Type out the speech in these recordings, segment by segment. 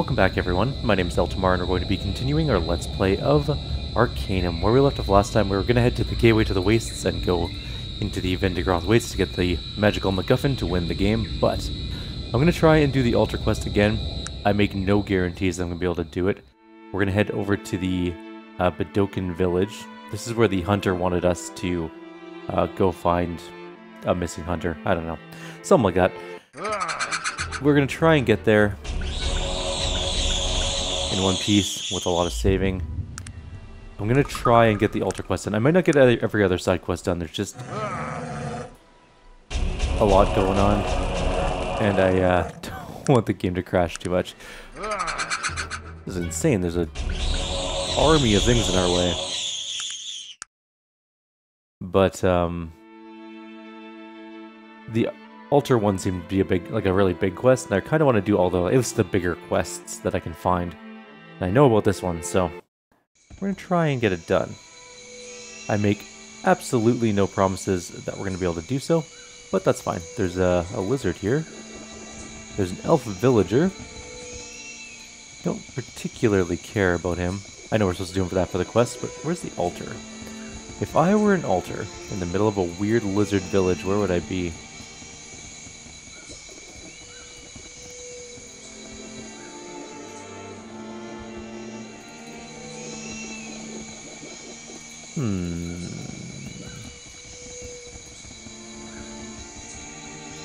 Welcome back everyone, my name is Eltimar and we're going to be continuing our Let's Play of Arcanum. Where we left off last time, we were going to head to the Gateway to the Wastes and go into the Vendigroth Wastes to get the magical MacGuffin to win the game, but I'm going to try and do the altar quest again. I make no guarantees that I'm going to be able to do it. We're going to head over to the Bredillet village. This is where the hunter wanted us to go find a missing hunter. I don't know. Something like that. We're going to try and get there in one piece with a lot of saving. I'm going to try and get the altar quest done. I might not get every other side quest done. There's just a lot going on. And I don't want the game to crash too much. This is insane. There's an army of things in our way. But the altar one seemed to be a really big quest, and I kind of want to do at least the bigger quests that I can find. And I know about this one, so we're going to try and get it done. I make absolutely no promises that we're going to be able to do so, but that's fine. There's a lizard here. There's an elf villager. Don't particularly care about him. I know we're supposed to do him for that for the quest, but where's the altar? If I were an altar in the middle of a weird lizard village, where would I be?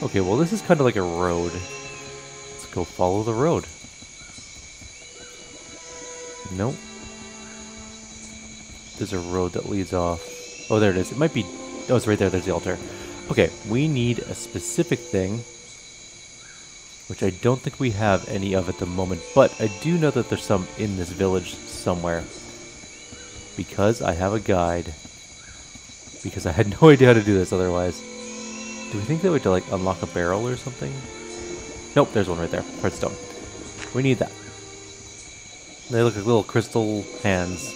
Okay, well this is kind of like a road. Let's go follow the road. Nope. There's a road that leads off. Oh, there it is. It might be... Oh, it's right there. There's the altar. Okay, we need a specific thing, which I don't think we have any of at the moment, but I do know that there's some in this village somewhere. Because I have a guide. Because I had no idea how to do this otherwise. Do we think that we have to, like, unlock a barrel or something? Nope, there's one right there. Heartstone. We need that. They look like little crystal hands.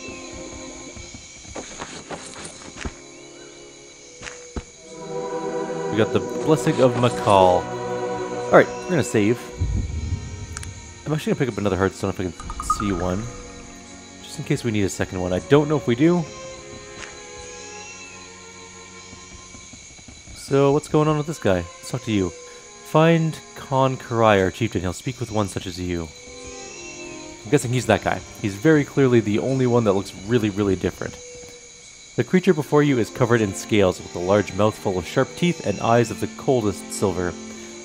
We got the Blessing of Makal. Alright, we're gonna save. I'm actually gonna pick up another Heartstone if I can see one. Just in case we need a second one. I don't know if we do. So, what's going on with this guy? Let's talk to you. Find Kyrieru, our chieftain. He'll speak with one such as you. I'm guessing he's that guy. He's very clearly the only one that looks really, really different. The creature before you is covered in scales, with a large mouth full of sharp teeth and eyes of the coldest silver.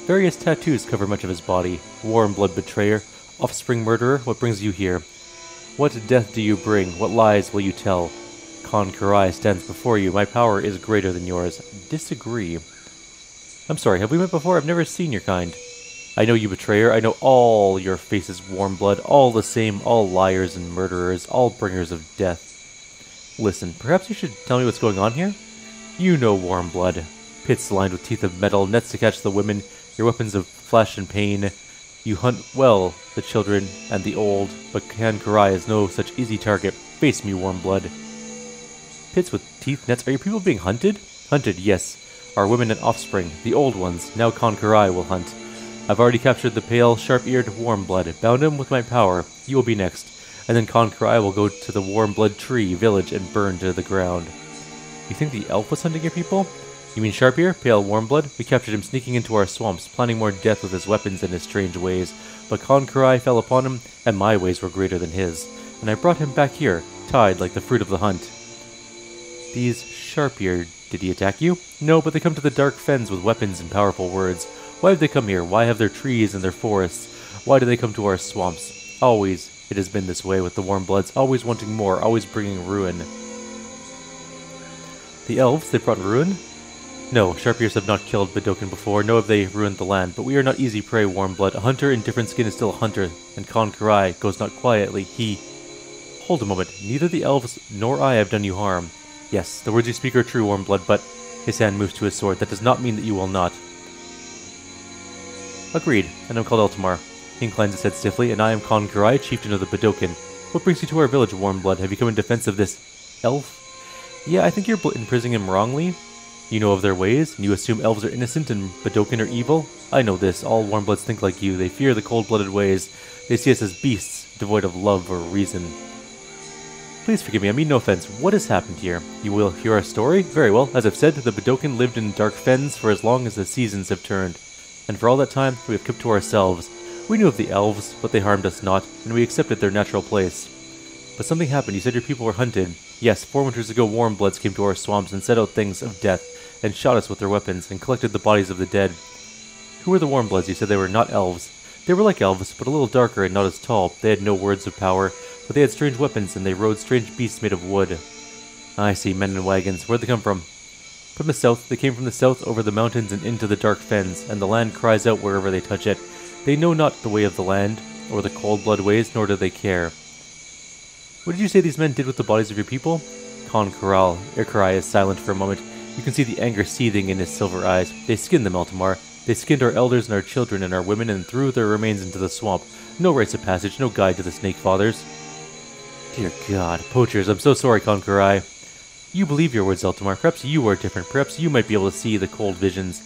Various tattoos cover much of his body. Warm blood betrayer, offspring murderer, what brings you here? What death do you bring? What lies will you tell? Kyrieru stands before you. My power is greater than yours. Disagree. I'm sorry, have we met before? I've never seen your kind. I know you, betrayer. I know all your faces, warm blood. All the same, all liars and murderers, all bringers of death. Listen, perhaps you should tell me what's going on here? You know warm blood. Pits lined with teeth of metal, nets to catch the women, your weapons of flesh and pain. You hunt well the children and the old, but Kyrieru is no such easy target. Face me, warm blood. Pits with teeth, nets. Are your people being hunted? Hunted, yes. Our women and offspring, the old ones. Now Kyrieru will hunt. I've already captured the pale, sharp-eared warm blood. Bound him with my power. You will be next. And then Kyrieru will go to the warm blood tree village and burn to the ground. You think the elf was hunting your people? You mean Sharp-ear, pale warm blood? We captured him sneaking into our swamps, planning more death with his weapons and his strange ways. But Kyrieru fell upon him, and my ways were greater than his. And I brought him back here, tied like the fruit of the hunt. These Sharp-ear, did he attack you? No, but they come to the dark fens with weapons and powerful words. Why have they come here? Why have their trees and their forests? Why do they come to our swamps? Always, it has been this way with the warm bloods, always wanting more, always bringing ruin. The elves, they brought ruin? No, Sharp-ears have not killed Bredillet before, nor have they ruined the land, but we are not easy prey, warm blood. A hunter in different skin is still a hunter, and Kyrieru goes not quietly. He... Hold a moment, neither the elves nor I have done you harm. Yes, the words you speak are true, warm blood, but... His hand moves to his sword. That does not mean that you will not. Agreed, and I'm called Eltimar. He inclines his head stiffly, and I am Kyrieru, chieftain of the Bredillet. What brings you to our village, warm blood? Have you come in defense of this elf? Yeah, I think you're imprisoning him wrongly. You know of their ways, and you assume elves are innocent and Bedokin are evil? I know this. All warmbloods think like you. They fear the cold-blooded ways. They see us as beasts, devoid of love or reason. Please forgive me, I mean no offense. What has happened here? You will hear our story? Very well. As I've said, the Bedokin lived in dark fens for as long as the seasons have turned. And for all that time, we have kept to ourselves. We knew of the elves, but they harmed us not, and we accepted their natural place. But something happened. You said your people were hunted. Yes, 4 winters ago warmbloods came to our swamps and set out things of death, and shot us with their weapons, and collected the bodies of the dead. Who were the warmbloods? You said they were not elves. They were like elves, but a little darker and not as tall. They had no words of power, but they had strange weapons, and they rode strange beasts made of wood. I see, men in wagons. Where'd they come from? From the south. They came from the south over the mountains and into the dark fens, and the land cries out wherever they touch it. They know not the way of the land, or the cold blood ways, nor do they care. What did you say these men did with the bodies of your people? Kyrieru is silent for a moment. You can see the anger seething in his silver eyes. They skinned them, Eltimar. They skinned our elders and our children and our women and threw their remains into the swamp. No rites of passage, no guide to the Snake Fathers. Dear God, poachers, I'm so sorry, Kyrieru. You believe your words, Eltimar. Perhaps you are different. Perhaps you might be able to see the cold visions.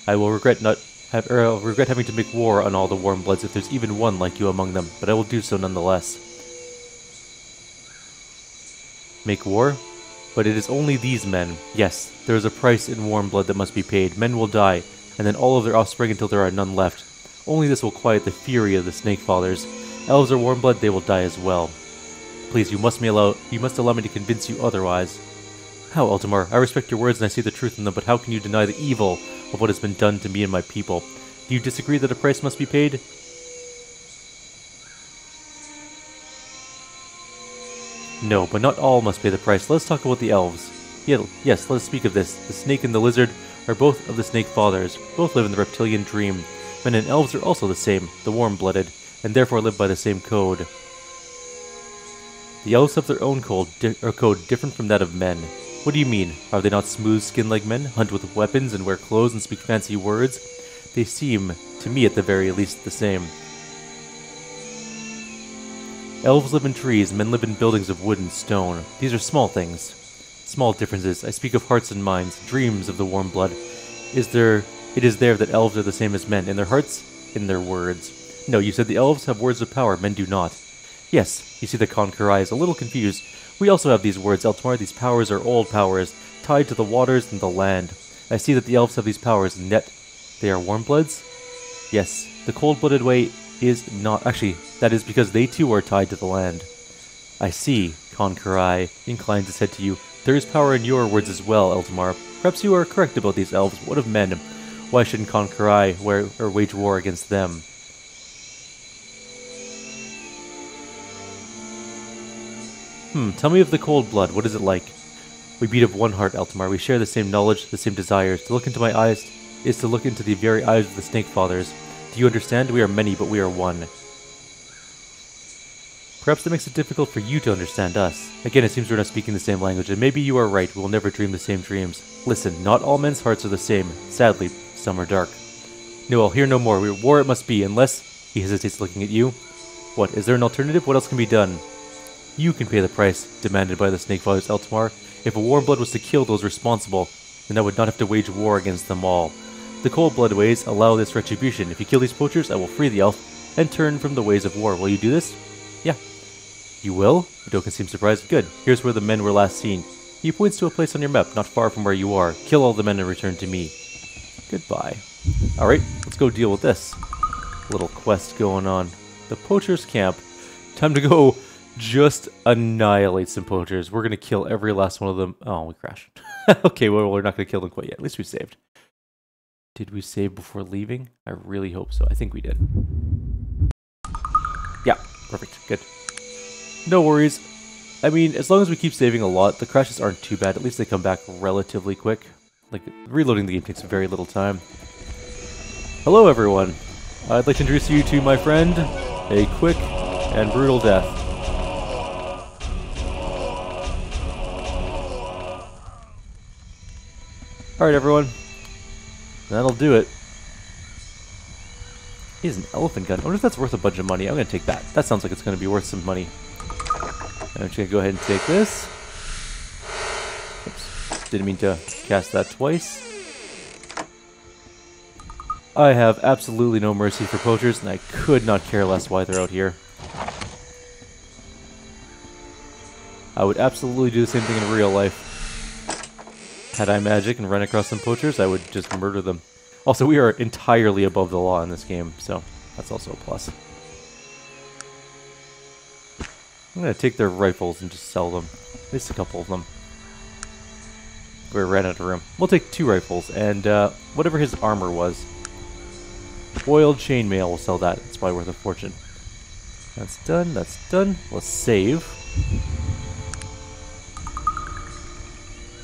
I will regret having to make war on all the warmbloods if there's even one like you among them, but I will do so nonetheless. Make war? But it is only these men. Yes, there is a price in warm blood that must be paid. Men will die, and then all of their offspring until there are none left. Only this will quiet the fury of the Snake Fathers. Elves are warm blood, they will die as well. Please, you must allow me to convince you otherwise. How, Eltimar? I respect your words and I see the truth in them, but how can you deny the evil of what has been done to me and my people? Do you disagree that a price must be paid? No, but not all must pay the price. Let's talk about the elves. Yes, let us speak of this. The snake and the lizard are both of the Snake Fathers. Both live in the reptilian dream. Men and elves are also the same, the warm-blooded, and therefore live by the same code. The elves have their own code different from that of men. What do you mean? Are they not smooth-skinned like men, hunt with weapons and wear clothes and speak fancy words? They seem, to me at the very least, the same. Elves live in trees, men live in buildings of wood and stone. These are small things. Small differences. I speak of hearts and minds, dreams of the warm blood. It is there that elves are the same as men, in their hearts, in their words. No, you said the elves have words of power, men do not. Yes, you see that Kyrieru is a little confused. We also have these words, Eltimar. These powers are old powers, tied to the waters and the land. I see that the elves have these powers, and yet they are warmbloods? Yes, the cold-blooded way is not... Actually, that is because they too are tied to the land. I see, Kyrieru inclines his head to you. There is power in your words as well, Eltimar. Perhaps you are correct about these elves. What of men? Why shouldn't Kyrieru wage war against them? Tell me of the cold blood. What is it like? We beat of one heart, Eltimar. We share the same knowledge, the same desires. To look into my eyes is to look into the very eyes of the Snake Fathers. Do you understand? We are many, but we are one. Perhaps that makes it difficult for you to understand us. Again, it seems we're not speaking the same language, and maybe you are right. We will never dream the same dreams. Listen, not all men's hearts are the same. Sadly, some are dark. No, I'll hear no more. War it must be, unless... He hesitates, looking at you. What, is there an alternative? What else can be done? You can pay the price demanded by the Snake Fathers, Eltimar. If a warmblood was to kill those responsible, then I would not have to wage war against them all. The cold-blood ways allow this retribution. If you kill these poachers, I will free the elf and turn from the ways of war. Will you do this? Yeah. You will? Bedokin seems surprised. Good. Here's where the men were last seen. He points to a place on your map, not far from where you are. Kill all the men and return to me. Goodbye. Alright, let's go deal with this little quest going on. The poacher's camp. Time to go just annihilate some poachers. We're going to kill every last one of them. Oh, we crashed. Okay, well, we're not going to kill them quite yet. At least we saved. Did we save before leaving? I really hope so. I think we did. Yeah, perfect. Good. No worries. I mean, as long as we keep saving a lot, the crashes aren't too bad. At least they come back relatively quick. Like, reloading the game takes very little time. Hello, everyone. I'd like to introduce you to my friend, a quick and brutal death. Alright, everyone. That'll do it. He has an elephant gun. I wonder if that's worth a bunch of money. I'm going to take that. That sounds like it's going to be worth some money. I'm just going to go ahead and take this. Oops. didn't mean to cast that twice. I have absolutely no mercy for poachers, and I could not care less why they're out here. I would absolutely do the same thing in real life. Had I magic and run across some poachers, I would just murder them. Also, we are entirely above the law in this game, so that's also a plus. I'm going to take their rifles and just sell them. At least a couple of them. We ran out of room. We'll take 2 rifles, and whatever his armor was. Oiled chainmail, we'll sell that. It's probably worth a fortune. That's done, that's done. Let's save.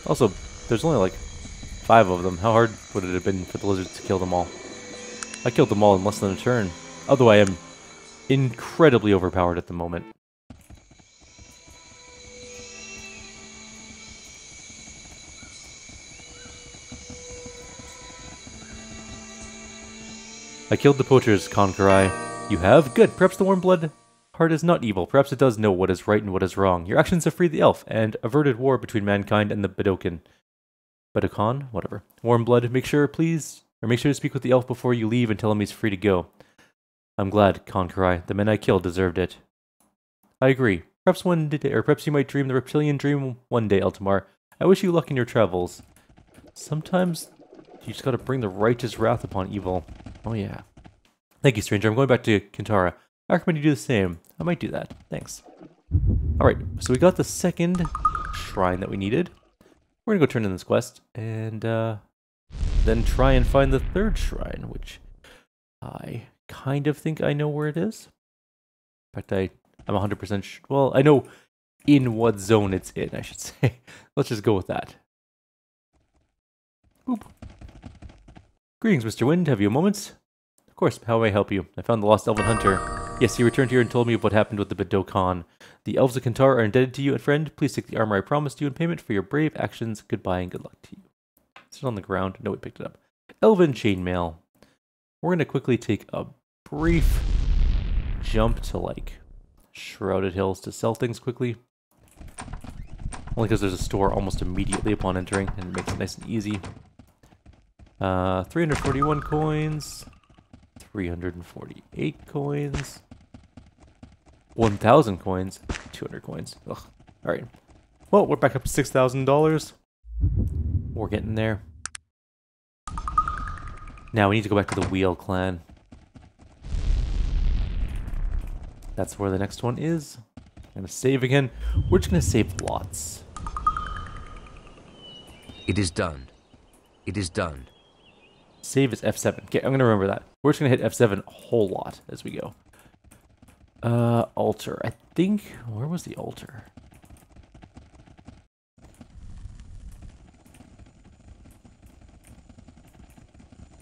Also, there's only like 5 of them. How hard would it have been for the lizards to kill them all? I killed them all in less than a turn. Although I am incredibly overpowered at the moment. I killed the poachers, Conquerai. You have? Good. Perhaps the warm blood heart is not evil. Perhaps it does know what is right and what is wrong. Your actions have freed the elf and averted war between mankind and the Bedokan. Bedokan? Whatever. Warm blood, make sure to speak with the elf before you leave and tell him he's free to go. I'm glad, Conquerai. The men I killed deserved it. I agree. Perhaps perhaps you might dream the reptilian dream one day, Eltimar. I wish you luck in your travels. Sometimes you just gotta bring the righteous wrath upon evil. Oh yeah. Thank you, stranger. I'm going back to Kintara. I recommend you do the same. I might do that. Thanks. Alright, so we got the second shrine that we needed. We're gonna go turn in this quest, and then try and find the third shrine, which I kind of think I know where it is. In fact, I'm 100% sure. Well, I know in what zone it's in, I should say. Let's just go with that. Boop. Greetings, Mr. Wind. Have you a moment? Of course, how may I help you? I found the lost elven hunter. Yes, he returned here and told me of what happened with the Bedokan. The elves of Kintara are indebted to you, and friend, please take the armor I promised you in payment for your brave actions. Goodbye and good luck to you. Is it on the ground? No, we picked it up. Elven chainmail. We're going to quickly take a brief jump to, like, Shrouded Hills to sell things quickly. Only because there's a store almost immediately upon entering, and it makes it nice and easy. 341 coins. 348 coins. 1,000 coins. 200 coins. Ugh. Alright. Well, we're back up to $6,000. We're getting there. Now we need to go back to the Wheel Clan. That's where the next one is. I'm gonna save again. We're just gonna save lots. It is done. It is done. Save is F7. Okay, I'm gonna remember that. We're just gonna hit F7 a whole lot as we go. Altar. I think... Where was the altar?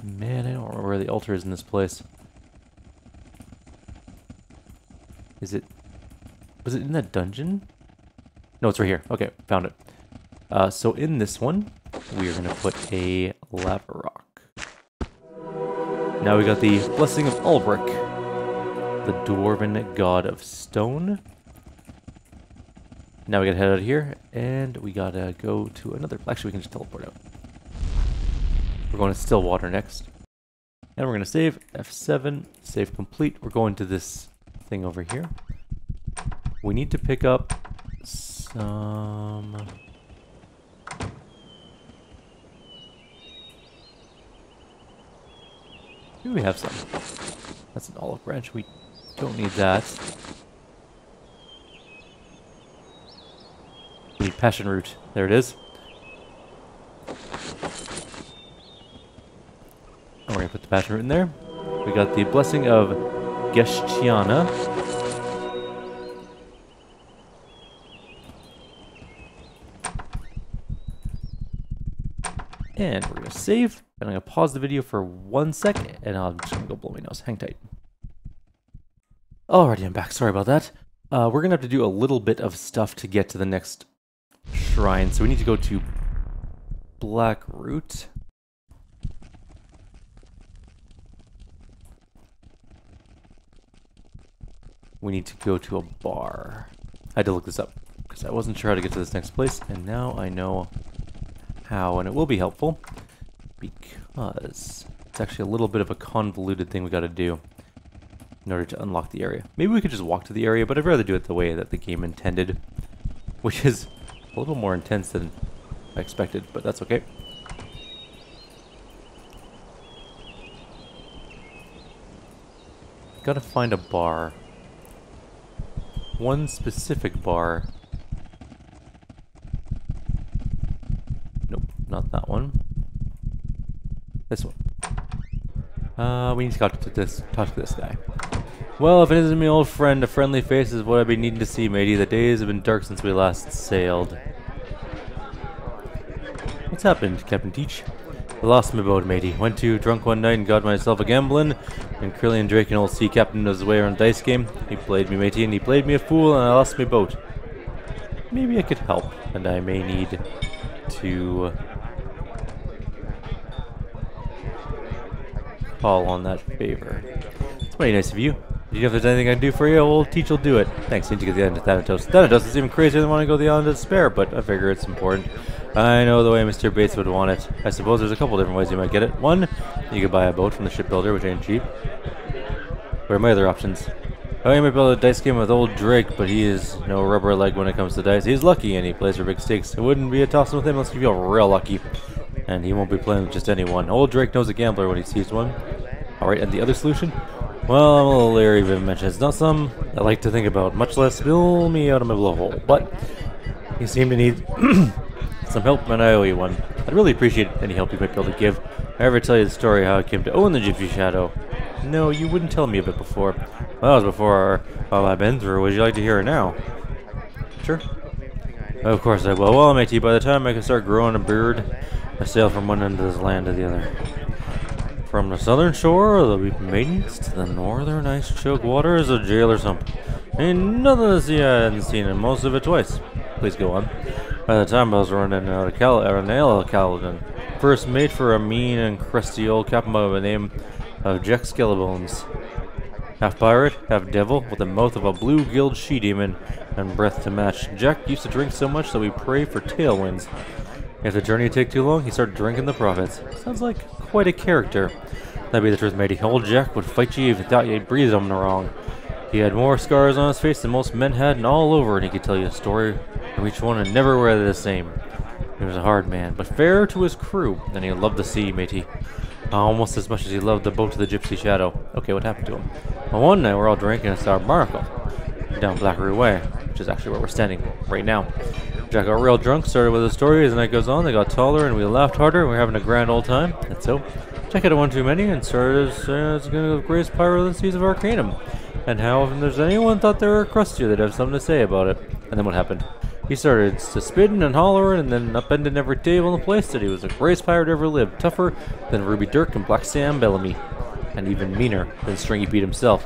Man, I don't remember where the altar is in this place. Is it... Was it in that dungeon? No, it's right here. Okay, found it. So in this one, we are gonna put a lava rock. Now we got the Blessing of Ulbrich, the Dwarven God of Stone. Now we gotta head out of here, and we gotta go to another... Actually, we can just teleport out. We're going to Stillwater next. And we're gonna save F7, save complete. We're going to this thing over here. We need to pick up some... Maybe we have some. That's an olive branch. We don't need that. We need passion root. There it is. And we're going to put the passion root in there. We got the Blessing of Geshtiana. And we're going to save. And I'm going to pause the video for 1 second, and I'm just going to go blow my nose. Hang tight. Alrighty, I'm back. Sorry about that. We're going to have to do a little bit of stuff to get to the next shrine. So we need to go to Blackroot. We need to go to a bar. I had to look this up, because I wasn't sure how to get to this next place, and now I know how, and it will be helpful because it's actually a little bit of a convoluted thing we got to do in order to unlock the area. Maybe we could just walk to the area, but I'd rather do it the way that the game intended, which is a little more intense than I expected, but that's okay. Gotta find a bar. One specific bar. Nope, not that one. This one. We need to talk to this guy. Well, if it isn't my old friend, a friendly face is what I've been needing to see, matey. The days have been dark since we last sailed. What's happened, Captain Teach? I lost my boat, matey. Went too drunk one night and got myself a gambling. And Curly and Drake, an old sea captain, was away on a dice game. He played me, matey, and he played me a fool, and I lost my boat. Maybe I could help, and I may need to call on that favor. It's mighty nice of you. Do you know if there's anything I can do for you? Old Teach will do it. Thanks. Need to get the island to Thanatos. Thanatos is even crazier than want to go to the island of despair, but I figure it's important. I know the way Mr. Bates would want it. I suppose there's a couple different ways you might get it. One, you could buy a boat from the shipbuilder, which ain't cheap. What are my other options? Oh, you might build a dice game with old Drake, but he is no rubber leg when it comes to dice. He's lucky and he plays for big stakes. It wouldn't be a toss with him unless you feel real lucky. And he won't be playing with just anyone. Old Drake knows a gambler when he sees one. Alright, and the other solution? Well, I'm a little leery of him. It's not some I like to think about, much less spill me out of my blowhole. But you seem to need some help, and I owe you one. I'd really appreciate any help you might be able to give. I ever tell you the story how I came to own the Gypsy Shadow? No, you wouldn't tell me of it before. Well, that was before all I've been through. Would you like to hear it now? Sure. Of course I will. Well, matey, by the time I can start growing a beard, I sail from one end of this land to the other. From the southern shore of the Weeping Maidens to the northern ice-choked waters of Jailer's Hump. Ain't nothing to see I hadn't seen, and most of it twice. Please go on. By the time I was running out of Caledon, first mate for a mean and crusty old captain by the name of Jack Skellebones. Half pirate, half devil, with the mouth of a blue-gilled she-demon and breath to match. Jack used to drink so much that we pray for tailwinds. If the journey take too long, he started drinking the profits. Sounds like quite a character. That'd be the truth, matey. Old Jack would fight you if he thought you breathed him wrong. He had more scars on his face than most men had, and all over, and he could tell you a story from each one and never wear the same. He was a hard man, but fair to his crew, and he loved the sea, matey. Almost as much as he loved the boat of the Gypsy Shadow. Okay, what happened to him? Well, one night we're all drinking and saw Barnacle down Blackery Way, which is actually where we're standing right now. Jack got real drunk, started with his story. As the night goes on, they got taller and we laughed harder, and we're having a grand old time. And so, Jack had one too many and started as the greatest pirate of the seas of Arcanum. And how, if there's anyone thought they were crustier, they'd have something to say about it. And then what happened? He started to spitting and hollering and then upending every table in the place. Said he was the greatest pirate ever lived, tougher than Ruby Dirk and Black Sam Bellamy, and even meaner than Stringy Pete himself.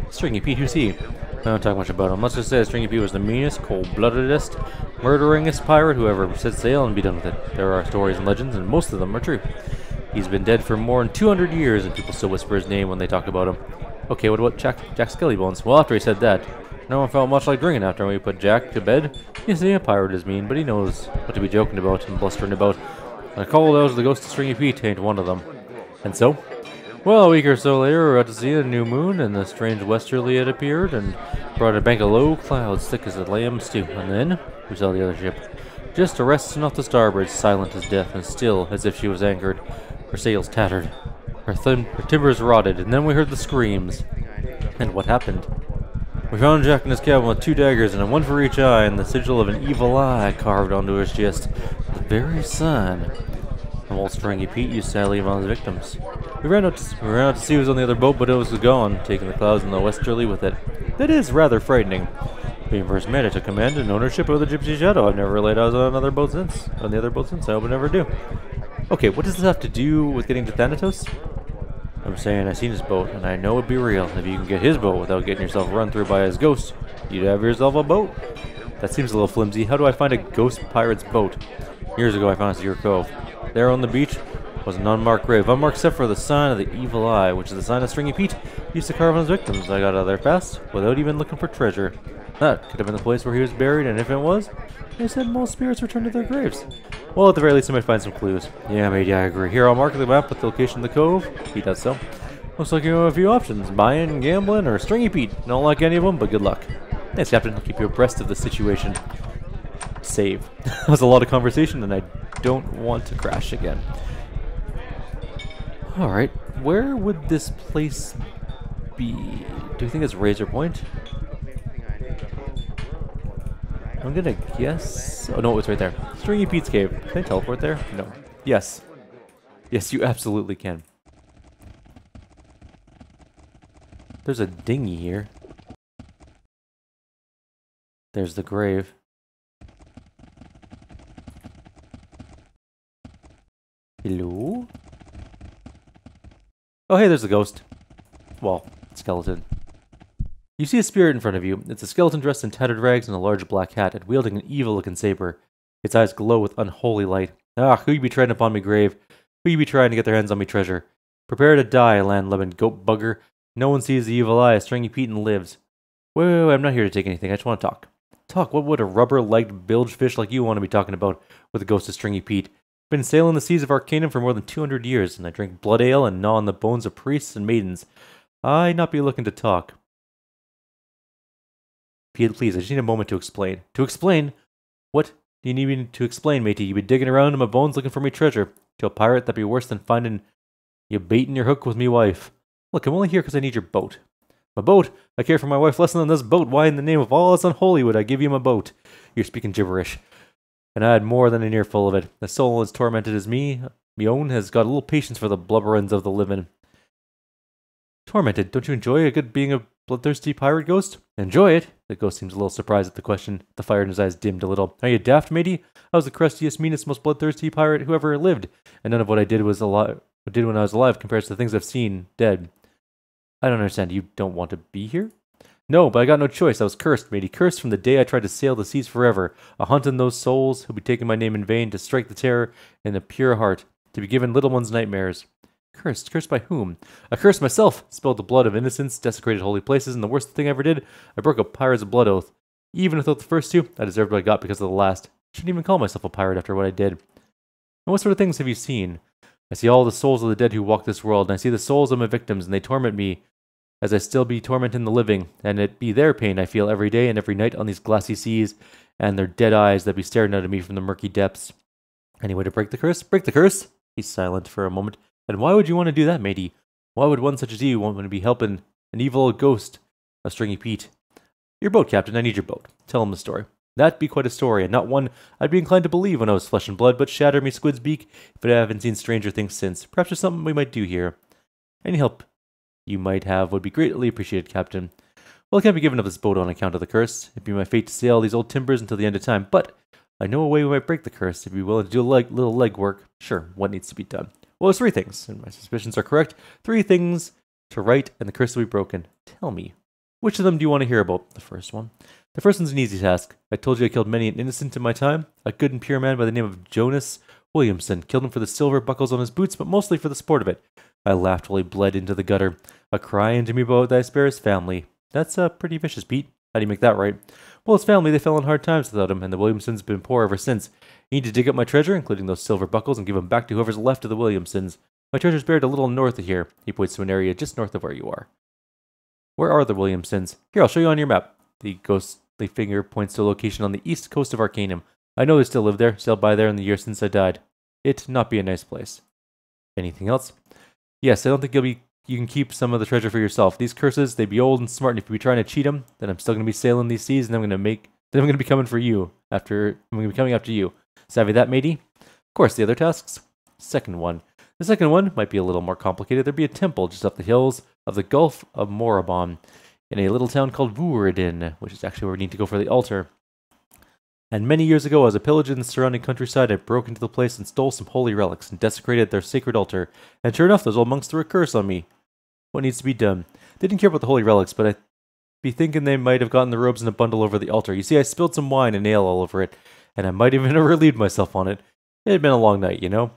Stringy Pete, who's he? I don't talk much about him. Let's just say Stringy Pete was the meanest, cold-bloodedest, murderingest pirate who ever set sail and be done with it. There are stories and legends, and most of them are true. He's been dead for more than 200 years, and people still whisper his name when they talk about him. Okay, what about Jack Skellebones? Well, after he said that, no one felt much like drinking after we put Jack to bed. You see, a pirate is mean, but he knows what to be joking about and blustering about. And I called out the ghost of Stringy Pete ain't one of them. And so? Well, a week or so later, we were out to see a new moon, and the strange westerly had appeared, and brought a bank of low clouds thick as a lamb stew. And then, we saw the other ship, just resting off the starboard, silent as death, and still as if she was anchored. Her sails tattered, her timbers rotted, and then we heard the screams. And what happened? We found Jack in his cabin with 2 daggers, and one for each eye, and the sigil of an evil eye carved onto his chest. The very sign old Stringy Pete used to leave on his victims. We ran out to see who was on the other boat, but it was gone, taking the clouds and the westerly with it. That is rather frightening. Being first mate, I took command and ownership of the Gypsy Shadow. I've never laid eyes on the other boat since. I hope I never do. Okay, what does this have to do with getting to Thanatos? I'm saying I seen his boat, and I know it'd be real. If you can get his boat without getting yourself run through by his ghost, you'd have yourself a boat. That seems a little flimsy. How do I find a ghost pirate's boat? Years ago I found a secure cove. There on the beach was an unmarked grave, unmarked except for the sign of the evil eye, which is the sign of Stringy Pete used to carve on his victims. I got out of there fast, without even looking for treasure. That could have been the place where he was buried, and if it was, they said most spirits return to their graves. Well, at the very least, I might find some clues. Yeah, mate, yeah, I agree. Here, I'll mark the map with the location of the cove. He does so. Looks like you have a few options. Buying, gambling, or Stringy Pete. Don't like any of them, but good luck. Thanks, Captain. I'll keep you abreast of the situation. Save. That was a lot of conversation, and I don't want to crash again. Alright, where would this place be? Do you think it's Razor Point? I'm gonna guess... Oh no, it's right there. Stringy Pete's cave. Can I teleport there? No. Yes. Yes, you absolutely can. There's a dinghy here. There's the grave. Hello? Oh hey, there's a ghost. Well, skeleton. You see a spirit in front of you. It's a skeleton dressed in tattered rags and a large black hat, and wielding an evil-looking saber. Its eyes glow with unholy light. Ah, who you be treading upon me grave? Who you be trying to get their hands on me treasure? Prepare to die, land-loving goat bugger. No one sees the evil eye, Stringy Pete and lives. Wait, I'm not here to take anything, I just want to talk. Talk? What would a rubber-legged bilge fish like you want to be talking about with the ghost of Stringy Pete? Been sailing the seas of Arcanum for more than 200 years, and I drink blood ale and gnaw on the bones of priests and maidens. I not be looking to talk. Please, I just need a moment to explain. To explain? What do you need me to explain, matey? You be digging around in my bones looking for me treasure. To a pirate, that'd be worse than finding you baiting your hook with me wife. Look, I'm only here because I need your boat. My boat? I care for my wife less than this boat. Why in the name of all that's unholy would I give you my boat? You're speaking gibberish. And I had more than an earful of it. The soul as tormented as me own, has got a little patience for the blubberins of the living. Tormented? Don't you enjoy being a bloodthirsty pirate ghost? Enjoy it? The ghost seems a little surprised at the question. The fire in his eyes dimmed a little. Are you daft, matey? I was the crustiest, meanest, most bloodthirsty pirate who ever lived, and none of what I did when I was alive compares to the things I've seen dead. I don't understand. You don't want to be here? No, but I got no choice. I was cursed, matey. Cursed from the day I tried to sail the seas forever. A hunting those souls who'll be taking my name in vain, to strike the terror in the pure heart, to be given little ones' nightmares. Cursed? Cursed by whom? I cursed myself, spilled the blood of innocents, desecrated holy places, and the worst thing I ever did, I broke a pirate's blood oath. Even without the first two, I deserved what I got because of the last. I shouldn't even call myself a pirate after what I did. And what sort of things have you seen? I see all the souls of the dead who walk this world, and I see the souls of my victims, and they torment me, as I still be tormenting the living, and it be their pain I feel every day and every night on these glassy seas, and their dead eyes that be staring out at me from the murky depths. Any way to break the curse? Break the curse? He's silent for a moment. And why would you want to do that, matey? Why would one such as you want to be helping an evil old ghost of Stringy Pete? Your boat, Captain. I need your boat. Tell him the story. That'd be quite a story, and not one I'd be inclined to believe when I was flesh and blood, but shatter me squid's beak if I haven't seen stranger things since. Perhaps there's something we might do here. Any help you might have would be greatly appreciated, Captain. Well, I can't be giving up this boat on account of the curse. It'd be my fate to sail these old timbers until the end of time, but I know a way we might break the curse. If you'd be willing to do a little legwork, sure, what needs to be done? Well, there's 3 things, and my suspicions are correct. 3 things to right, and the curse will be broken. Tell me, which of them do you want to hear about? The first one. The first one's an easy task. I told you I killed many an innocent in my time. A good and pure man by the name of Jonas Williamson. Killed him for the silver buckles on his boots, but mostly for the sport of it. I laughed while he bled into the gutter. A crying to me about thy spare his family. That's pretty vicious, Pete. How do you make that right? Well, his family, they fell in hard times without him, and the Williamsons been poor ever since. You need to dig up my treasure, including those silver buckles, and give them back to whoever's left of the Williamsons. My treasure's buried a little north of here. He points to an area just north of where you are. Where are the Williamsons? Here, I'll show you on your map. The ghostly finger points to a location on the east coast of Arcanum. I know they still live there, sailed by there in the year since I died. It not be a nice place. Anything else? Yes, I don't think you can keep some of the treasure for yourself. These curses, they be old and smart, and if you be trying to cheat them, then I'm still going to be sailing these seas, and I'm going to be coming for you. I'm going to be coming after you. Savvy that, matey? Of course, the other tasks. Second one. The second one might be a little more complicated. There'd be a temple just up the hills of the Gulf of Morabon, in a little town called Vuradin, which is actually where we need to go for the altar. And many years ago, as a pillager in the surrounding countryside, I broke into the place and stole some holy relics and desecrated their sacred altar. And sure enough, those old monks threw a curse on me. What needs to be done? They didn't care about the holy relics, but I be thinking they might have gotten the robes in a bundle over the altar. You see, I spilled some wine and ale all over it, and I might even have relieved myself on it. It had been a long night, you know.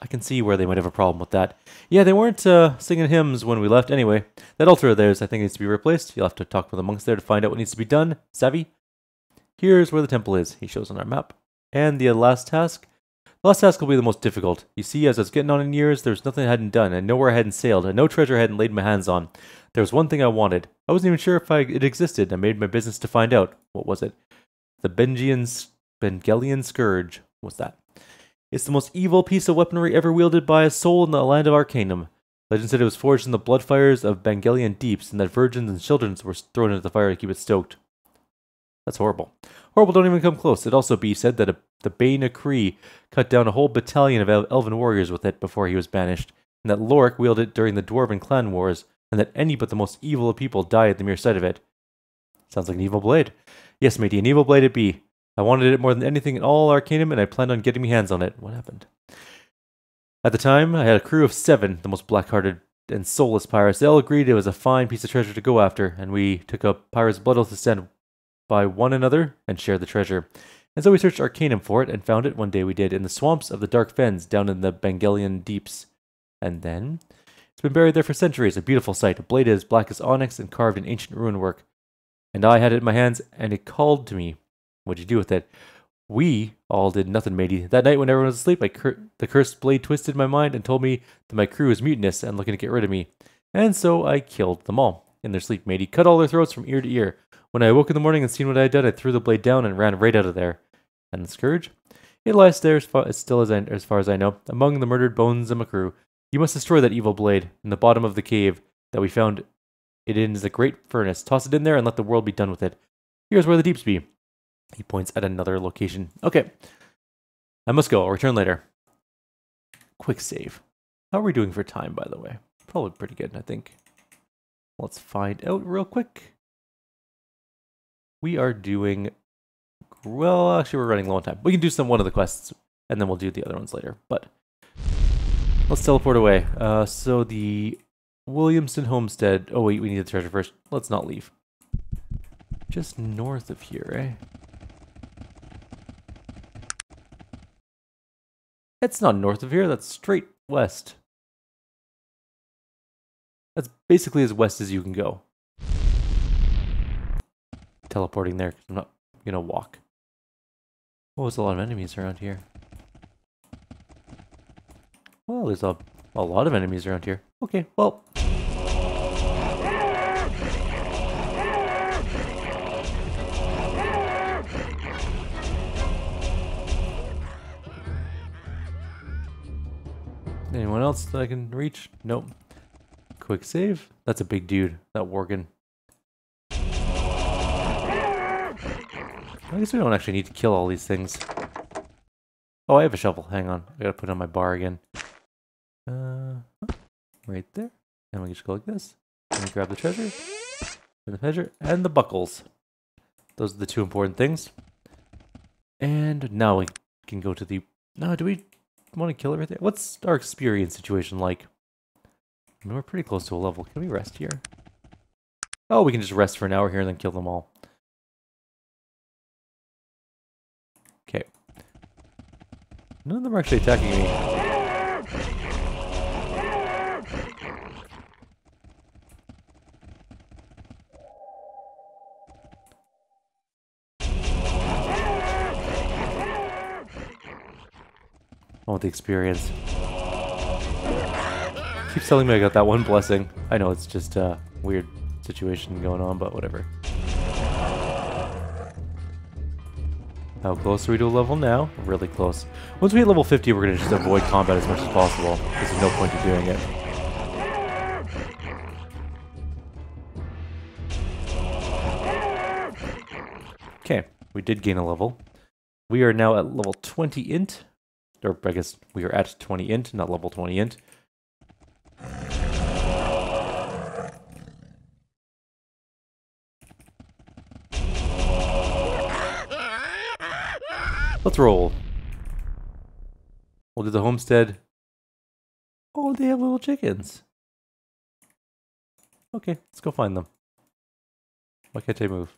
I can see where they might have a problem with that. Yeah, they weren't singing hymns when we left. Anyway, that altar of theirs I think needs to be replaced. You'll have to talk with the monks there to find out what needs to be done. Savvy? Here's where the temple is. He shows on our map. And the last task? The last task will be the most difficult. You see, as I was getting on in years, there was nothing I hadn't done, and nowhere I hadn't sailed, and no treasure I hadn't laid my hands on. There was one thing I wanted. I wasn't even sure if it existed. I made my business to find out. What was it? The Bengalian Scourge. What's that? It's the most evil piece of weaponry ever wielded by a soul in the land of Arcanum. Legend said it was forged in the blood fires of Bengalian deeps, and that virgins and children were thrown into the fire to keep it stoked. That's horrible. Horrible, don't even come close. It also be said that the Bane Cree cut down a whole battalion of elven warriors with it before he was banished, and that Lorik wielded it during the Dwarven clan wars, and that any but the most evil of people die at the mere sight of it. Sounds like an evil blade. Yes, matey, an evil blade it be. I wanted it more than anything in all Arcanum, and I planned on getting me hands on it. What happened? At the time, I had a crew of 7, the most black-hearted and soulless pirates. They all agreed it was a fine piece of treasure to go after, and we took a pirate's blood oath to stand by one another and share the treasure. And so we searched Arcanum for it, and found it one day we did in the swamps of the Dark Fens down in the Bengalian deeps. And then it's been buried there for centuries, a beautiful sight, a blade as black as onyx and carved in ancient rune work. And I had it in my hands, and it called to me. What'd you do with it? We all did nothing, matey. That night when everyone was asleep, the cursed blade twisted my mind and told me that my crew was mutinous and looking to get rid of me. And so I killed them all. In their sleep, matey. Cut all their throats from ear to ear. When I awoke in the morning and seen what I had done, I threw the blade down and ran right out of there. And the scourge? It lies there as far as I know, among the murdered bones of my crew. You must destroy that evil blade in the bottom of the cave that we found it in is a great furnace. Toss it in there and let the world be done with it. Here's where the deeps be. He points at another location. Okay. I must go. I'll return later. Quick save. How are we doing for time, by the way? Probably pretty good, I think. Let's find out real quick. We are doing... Well, actually, we're running low on time. We can do one of the quests, and then we'll do the other ones later. But let's teleport away. So the Williamson Homestead... Oh, wait, we need the treasure first. Let's not leave. Just north of here, eh? It's not north of here, that's straight west. That's basically as west as you can go. Teleporting there, because I'm not gonna walk. Oh, there's a lot of enemies around here. Well, there's a lot of enemies around here. Okay, well... Anyone else that I can reach? Nope. Quick save. That's a big dude, that Worgen. I guess we don't actually need to kill all these things. Oh, I have a shovel. Hang on. I gotta put it on my bar again. Right there. And we just go like this. And we grab the treasure. And the treasure. And the buckles. Those are the 2 important things. And now we can go to the... No, do we want to kill everything? What's our experience situation like? I mean, we're pretty close to a level. Can we rest here? Oh, we can just rest for an hour here and then kill them all. Okay. None of them are actually attacking me. I want the experience. Keeps telling me I got that one blessing. I know it's just a weird situation going on, but whatever. How close are we to a level now? Really close. Once we hit level 50, we're going to just avoid combat as much as possible. There's no point in doing it. Okay, we did gain a level. We are now at level 20 int. Or I guess we are at 20 int, not level 20 int. Let's roll. We'll do the homestead. Oh, they have little chickens. Okay, let's go find them. Why can't I move?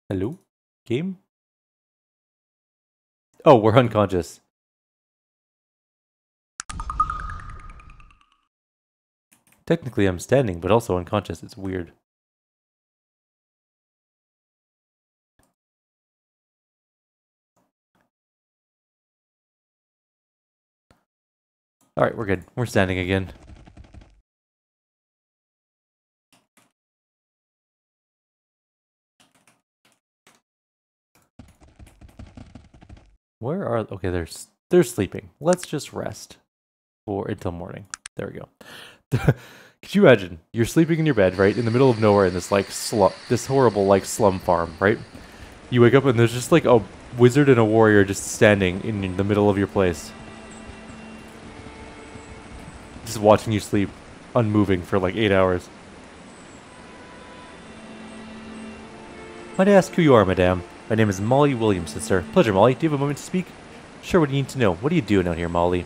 Hello? Game? Oh, we're unconscious. Technically, I'm standing, but also unconscious. It's weird. Alright, we're good. We're standing again. Where are... Okay, they're sleeping. Let's just rest until morning. There we go. Could you imagine? You're sleeping in your bed, right? In the middle of nowhere in this, like, this horrible, like, slum farm, right? You wake up and there's just, like, a wizard and a warrior just standing in the middle of your place. Just watching you sleep, unmoving for, like, 8 hours. Might I ask who you are, madame? My name is Molly Williamson, sir. Pleasure, Molly. Do you have a moment to speak? Sure, what do you need to know? What are you doing out here, Molly?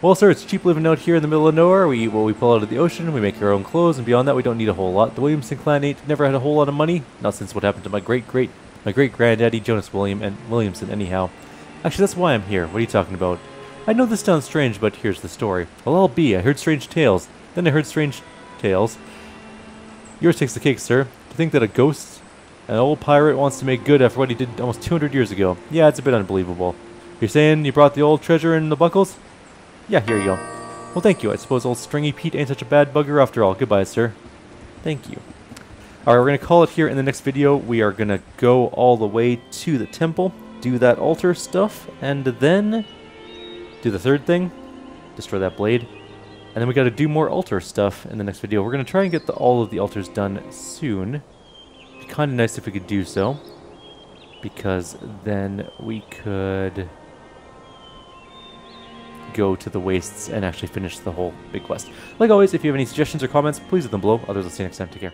Well, sir, it's cheap living out here in the middle of nowhere. We eat what we pull out of the ocean, we make our own clothes, and beyond that, we don't need a whole lot. The Williamson clan never had a whole lot of money. Not since what happened to my great-granddaddy, Jonas Williamson, anyhow. Actually, that's why I'm here. What are you talking about? I know this sounds strange, but here's the story. Well, I'll be. I heard strange tales. Then I heard strange tales. Yours takes the cake, sir. To think that a ghost, an old pirate, wants to make good after what he did almost 200 years ago. Yeah, it's a bit unbelievable. You're saying you brought the old treasure and the buckles? Yeah, here you go. Well, thank you. I suppose old Stringy Pete ain't such a bad bugger after all. Goodbye, sir. Thank you. Alright, we're going to call it here in the next video. We are going to go all the way to the temple, do that altar stuff, and then do the third thing, destroy that blade. And then we got to do more altar stuff in the next video. We're going to try and get all of the altars done soon. It'd be kind of nice if we could do so, because then we could go to the wastes and actually finish the whole big quest. Like always, if you have any suggestions or comments, please leave them below. Others, I'll see you next time. Take care.